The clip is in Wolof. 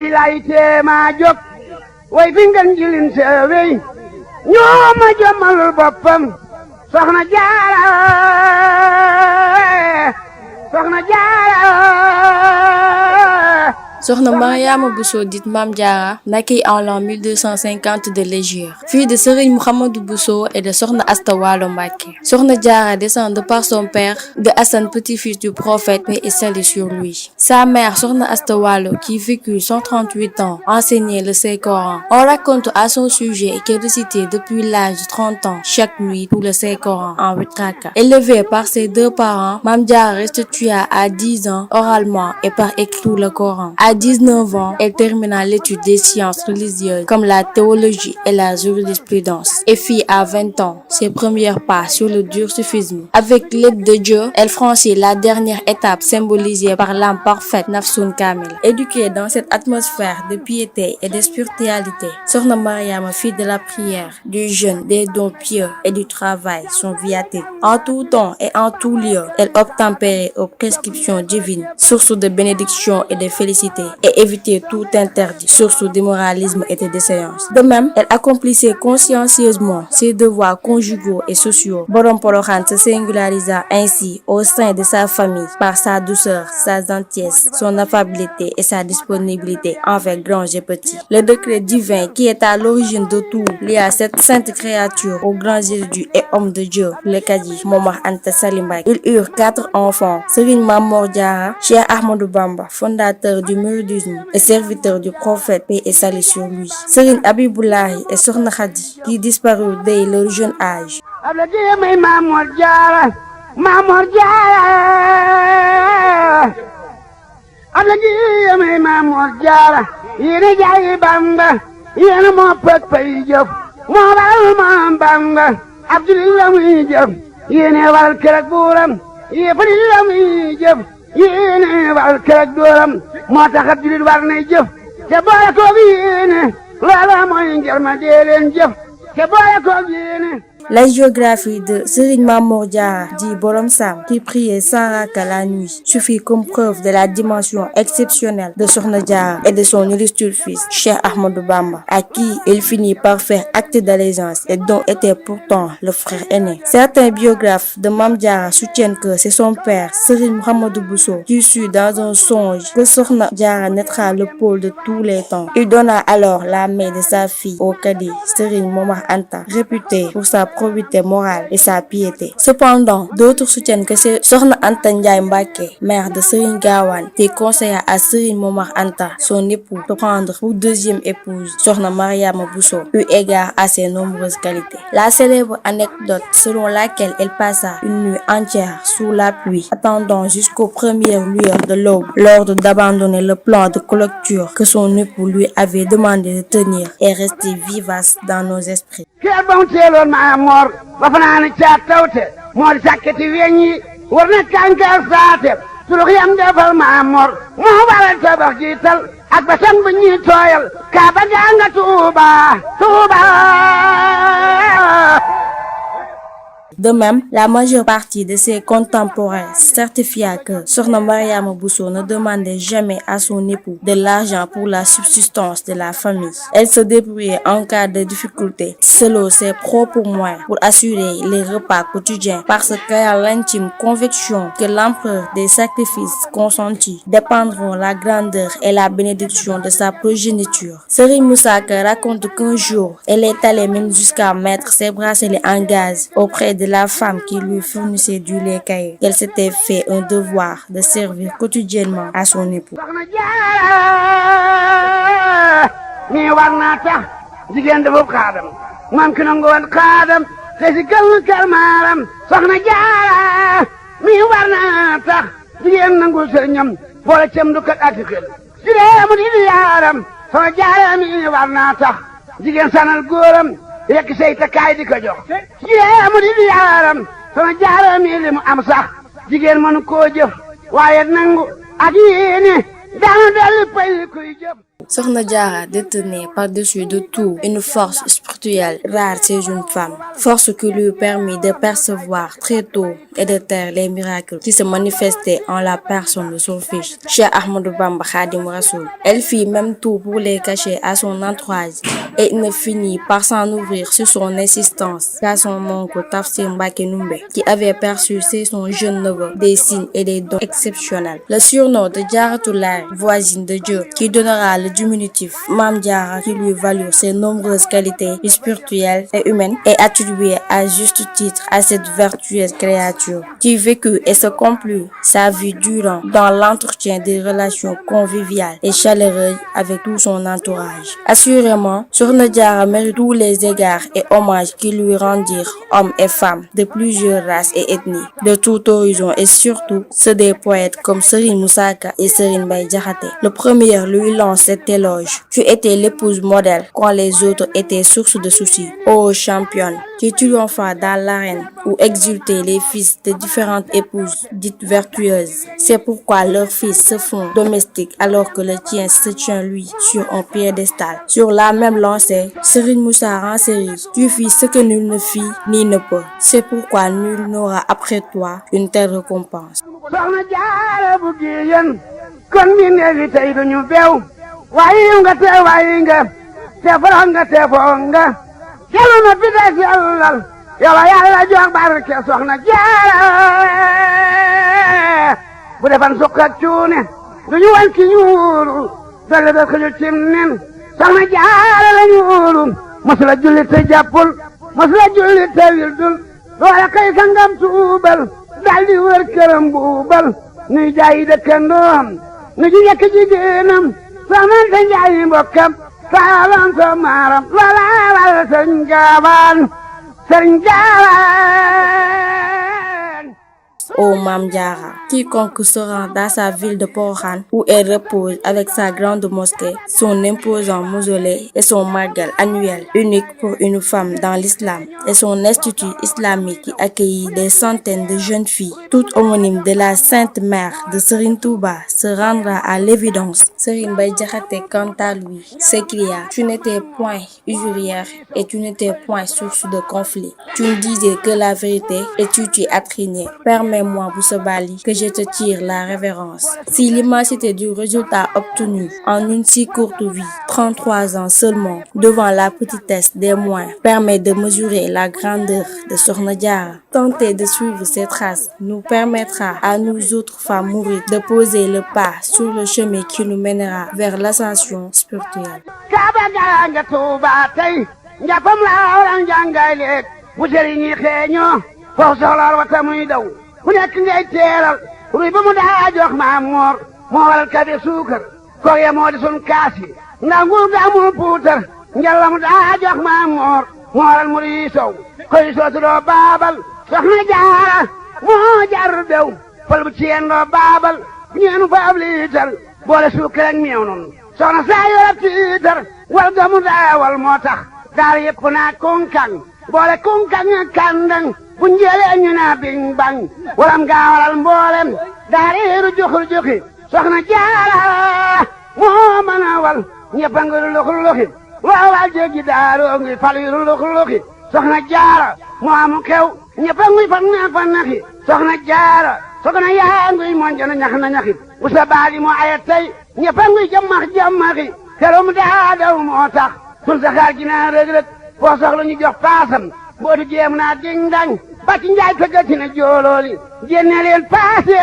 bilaay tee maa jóg way fi ngeen jilin seewey ñoo ma jëmalul boppam soxna jaara Sokhna Mariama Bousso dite Mame Diarra naquit en l'an 1250 de l'Hégire, fille de Serigne Mouhamadou Bousso et de Sokhna Asta Walo Mbacké. Sokhna Diarra descend de par son père de Hassan, petit-fils du prophète, paix et salut sur lui. Sa mère, Sokhna Asta Walo, qui vécut 138 ans, enseignait le Saint-Coran. On raconte à son sujet qu'elle récitait depuis l'âge de 30 ans chaque nuit tout le Saint-Coran en 8 rakas. Élevée par ses deux parents, Mame Diarra restitua à 10 ans oralement et par écrit le Coran. À 19 ans, elle termina l'étude des sciences religieuses comme la théologie et la jurisprudence et fit à 20 ans ses premiers pas sur le dur soufisme. Avec l'aide de Dieu, elle franchit la dernière étape symbolisée par l'âme parfaite Nafsun Kamil. Éduquée dans cette atmosphère de piété et de spiritualité, Sokhna Mariama fit de la prière, du jeûne, des dons pieux et du travail son viatique. En tout temps et en tout lieu, elle obtempérait aux prescriptions divines, source de bénédictions et de félicité, et éviter tout interdit, source d'immoralisme et de déséance. De même, elle accomplissait consciencieusement ses devoirs conjugaux et sociaux. Borom Porokhane se singularisa ainsi au sein de sa famille par sa douceur, sa gentillesse, son affabilité et sa disponibilité envers grands et petits. Le décret divin qui est à l'origine de tout lia cette sainte créature au grand Jésus et homme de Dieu, le Kadi Momar Anta Sali Mbacké. Ils eurent 4 enfants: Serigne Mame Mor Diarra, Cheikh Ahmadou Bamba, fondateur du mouridisme et serviteur du prophète, paix et salut sur lui, Serigne Abiboulahi et Sokhna Khady, qui disparut dès leur jeune âge. yéene wal keroog dooram moo tax ab julit war nay jëf te boole koog yéene loola mooy ngir ma dee leen jëf te boole koog yéene. La géographie de Serigne Mame Mor Diarra, dit Borom Sam, qui priait 100 rakas la nuit, suffit comme preuve de la dimension exceptionnelle de Sokhna Diarra et de son illustre fils, Cheikh Ahmadou Bamba, à qui il finit par faire acte d'allégeance et dont était pourtant le frère aîné. Certains biographes de Mame Diarra soutiennent que c'est son père, Serigne Mouhamadou Bousso, qui sut dans un songe que Sokhna Diarra naîtra le pôle de tous les temps. Il donna alors la main de sa fille au Kadi, Serigne Momar Anta, réputé pour sa probité morale et sa piété. Cependant, d'autres soutiennent que c'est Sokhna Anta Ndiaye Mbacké, mère de Serigne Gawane, qui conseilla à Serigne Momar Anta, son époux, de prendre pour deuxième épouse Sokhna Mariama Bousso, eu égard à ses nombreuses qualités. La célèbre anecdote selon laquelle elle passa une nuit entière sous la pluie, attendant jusqu'aux premières lueurs de l'aube, l'ordre d'abandonner le plan de clôture que son époux lui avait demandé de tenir, est restée vivace dans nos esprits. Kër ba mu teeloon maa moor ba fanaane caat tawte moo di sàkkati weñ yi war na kànkaar saate surux yam defal maa moor moo waral tabax jiital ak ba san ba ñuy tooyal kaa ba gaa nga Tuuba. De même, la majeure partie de ses contemporains certifia que Sokhna Mariama Bousso ne demandait jamais à son époux de l'argent pour la subsistance de la famille. Elle se débrouillait en cas de difficulté, selon ses propres moyens, pour assurer les repas quotidiens, parce qu'elle a l'intime conviction que l'empereur des sacrifices consentis dépendront la grandeur et la bénédiction de sa progéniture. Serigne Moussa Ka raconte qu'un jour, elle est allée même jusqu'à mettre ses bracelets en gaz auprès de la femme qui lui fournissait du lait caillé. Elle s'était fait un devoir de servir quotidiennement à son époux. mi war naa tax jigéen dafa xaadam moom ki nangu woon xaadam te si gël kalmaaram Sokhna Jaara mi war naa tax jigéen nangu sëriñam boole cem du kat ak xel si dee mu di yaaram Sokhna Jaara mi war naa tax jigéen sanal góoram yekk say takkaay di ko jox jigéen mu di yaaram Sokhna Jaara mi li mu am sax jigéen mënu koo jëf waaye nangu ak yéene daana dolli pay kuy jëf. Sokhna Diarra détenait par-dessus de tout une force spirituelle spirituelle rare chez une femme, force qui lui permit de percevoir très tôt et de taire les miracles qui se manifestaient en la personne de son fils, Cheikh Ahmadou Bamba Khadim Rassoul. Elle fit même tout pour les cacher à son entourage et ne finit par s'en ouvrir sur son insistance qu'à son oncle Tafsir Mbacké Ndoumbé, qui avait perçu chez son jeune neveu des signes et des dons exceptionnels. Le surnom de Diaratoulaye, voisine de Dieu, qui donnera le diminutif Mame Diarra, qui lui valut ses nombreuses qualités spirituelles et humaines, est attribué à juste titre à cette vertueuse créature qui vécut et se complut sa vie durant dans l'entretien des relations conviviales et chaleureuses avec tout son entourage. Assurément, Sokhna Diarra mérite tous les égards et hommages qui lui rendirent hommes et femmes de plusieurs races et ethnies, de tout horizon et surtout ceux des poètes comme Serigne Moussa Ka et Serigne Mbaye Diakhaté. Le premier lui lance cet éloge: tu étais l'épouse modèle quand les autres étaient source de soucis. Ô championne, tu triomphas dans l'arène où exultaient les fils de différentes épouses dites vertueuses. C'est pourquoi leurs fils se font domestiques alors que le tien se tient lui sur un piédestal. Sur la même lancée, Serigne Moussa renchérit: tu fis ce que nul ne fit ni ne peut. C'est pourquoi nul n'aura après toi une telle récompense. Soxna Jaara bu Giyen kon mi neefi tey duñu beew waayi nga te forox nga te foog nga jelu na fi des yàllal yow Yàlla jox barke Soxna Jaara bu defan sukk ak cuune duñu wan ki ñuulu dolle da xëju cim nen Soxna Jaara la ñuulu masula julli te jàppul masula julli te wildul loola kay sangam tuubal daldi wër këram buubal nuy jaayi dëkkandoom nu ji yekk jigéenam soxnante njaayi mbokkam saalam so maaram loola wal sëriñ Gaawaan Ô Mame Diarra, quiconque se rend dans sa ville de Porokhane où elle repose avec sa grande mosquée, son imposant mausolée et son magal annuel unique pour une femme dans l'islam et son institut islamique qui accueillit des centaines de jeunes filles, toutes homonymes de la Sainte Mère de Serigne Touba, se rendra à l'évidence. Serigne Mbaye Diakhaté, quant à lui, s'écria: tu n'étais point usurière et tu n'étais point source de conflit. Tu ne disais que la vérité et tu t'y attrignais. Permets-moi, Boussabali, que je te tire la révérence. Si l'immensité du résultat obtenu en une si courte vie, 33 ans seulement, devant la petitesse des moyens, permet de mesurer la grandeur de Sokhna Diarra, tenter de suivre ses traces nous permettra à nous autres femmes mourides de poser le pas sur le chemin qui nous mènera vers l'ascension spirituelle. ku nekk ngay teeral ruy ba mu daa jox Maam Moor moo waral kabe suukar koog ya moo di sun kaas yi ndax nguur daa mu puutar njalla mu daa jox Maam Moor moo waral mu rii sow koy sootu doo baabal Soxna Jaara moo jar bew fal bu ciyeen doo baabal ñeenu fa ab liitar boole suukar ak meew noonu soxna saa yorab tiitar wal ga mu daawal moo tax daal yëpp naa kunkang boole kunkang ak kàndang bu njëlee ñu naa biñ bang walam gaa waral mboolem daariiru juxur juxi Soxna Jaara moo mën a wal ñëpp a ngi luxur luxi loo wal jéggi daaroo ngi fal yu luxur luxi Soxna Jaara moo amu xew ñëpp a ngi fan naxi Soxna Jaara soxna yaa ngi monjana ñax na ñaxi bu sa baali moo aya tey ñëpp a ngi jamaxi keroom daa daw moo tax sun saxaar gi naa rëg rëg foo soxla ñu jox paasam bootu jéem naa ding dang ba ci njaay tëggati na joolooli génne leen paase